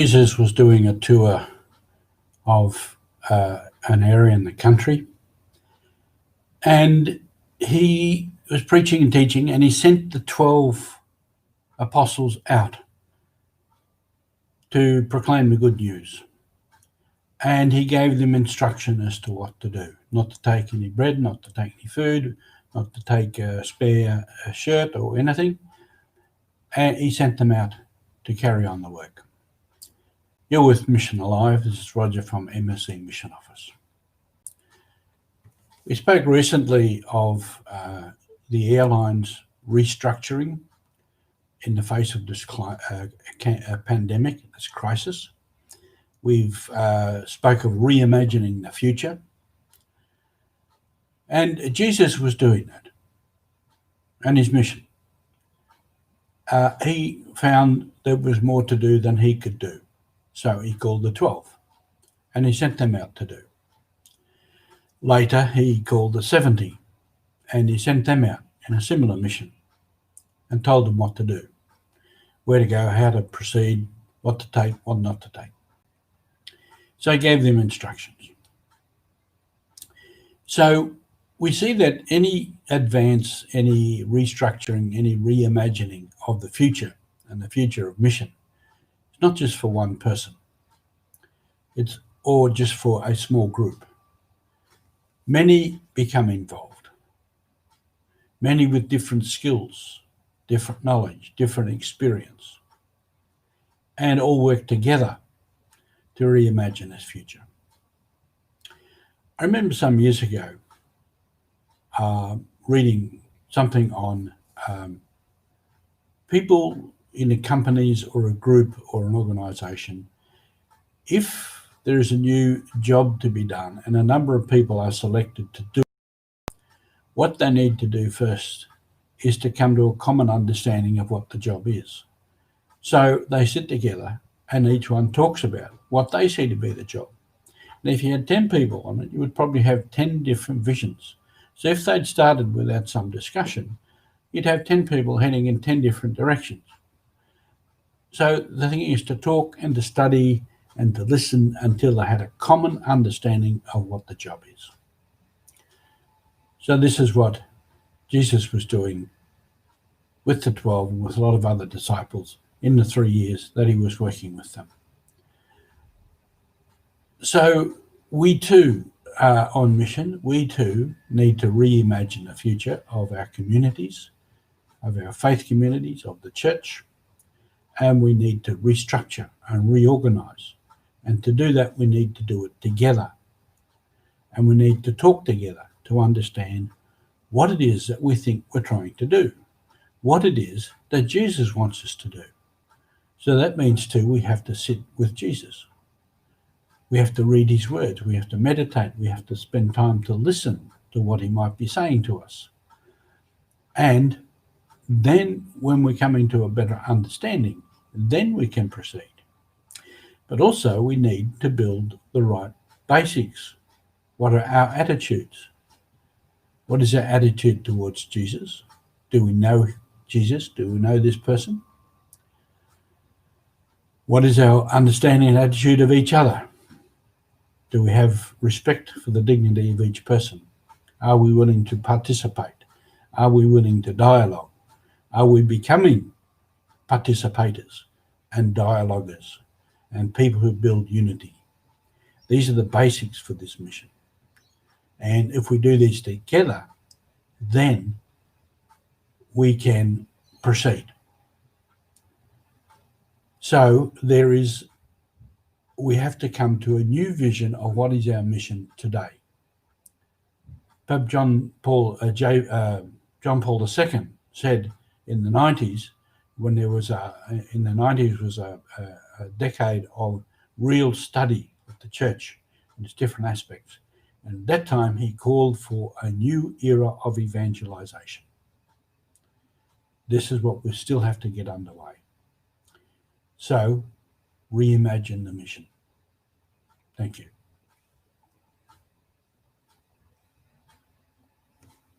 Jesus was doing a tour of an area in the country, and he was preaching and teaching, and he sent the 12 apostles out to proclaim the good news. And he gave them instruction as to what to do: not to take any bread, not to take any food, not to take a spare shirt or anything. And he sent them out to carry on the work. You're with Mission Alive. This is Roger from MSC Mission Office. We spoke recently of the airlines restructuring in the face of this pandemic, this crisis. We've spoke of reimagining the future. And Jesus was doing that, and his mission. He found there was more to do than he could do. So he called the 12, and he sent them out to do. Later, he called the 70, and he sent them out in a similar mission and told them what to do, where to go, how to proceed, what to take, what not to take. So he gave them instructions. So we see that any advance, any restructuring, any reimagining of the future and the future of mission, it's not just for one person, or just for a small group. Many become involved, many with different skills, different knowledge, different experience, and all work together to reimagine this future. I remember some years ago reading something on people in a companies or a group or an organisation. If there is a new job to be done and a number of people are selected to do it, what they need to do first is to come to a common understanding of what the job is. So they sit together and each one talks about what they see to be the job. And if you had 10 people on it, you would probably have 10 different visions. So if they'd started without some discussion, you'd have 10 people heading in 10 different directions. So the thing is to talk and to study and to listen until they had a common understanding of what the job is. So this is what Jesus was doing with the 12 and with a lot of other disciples in the 3 years that he was working with them. So we too are on mission. We too need to reimagine the future of our communities, of our faith communities, of the church, and we need to restructure and reorganize. And to do that, we need to do it together. And we need to talk together to understand what it is that we think we're trying to do, what it is that Jesus wants us to do. So that means too, we have to sit with Jesus. We have to read his words. We have to meditate. We have to spend time to listen to what he might be saying to us. And then when we come into a better understanding, then we can proceed. But also we need to build the right basics. What are our attitudes? What is our attitude towards Jesus? Do we know Jesus? Do we know this person? What is our understanding and attitude of each other? Do we have respect for the dignity of each person? Are we willing to participate? Are we willing to dialogue? Are we becoming participators and dialoguers and people who build unity? These are the basics for this mission. And if we do these together, then we can proceed. So we have to come to a new vision of what is our mission today. Pope John Paul II said in the 90s, when there was a decade of real study of the church and its different aspects. And at that time, he called for a new era of evangelization. This is what we still have to get underway. So, reimagine the mission. Thank you.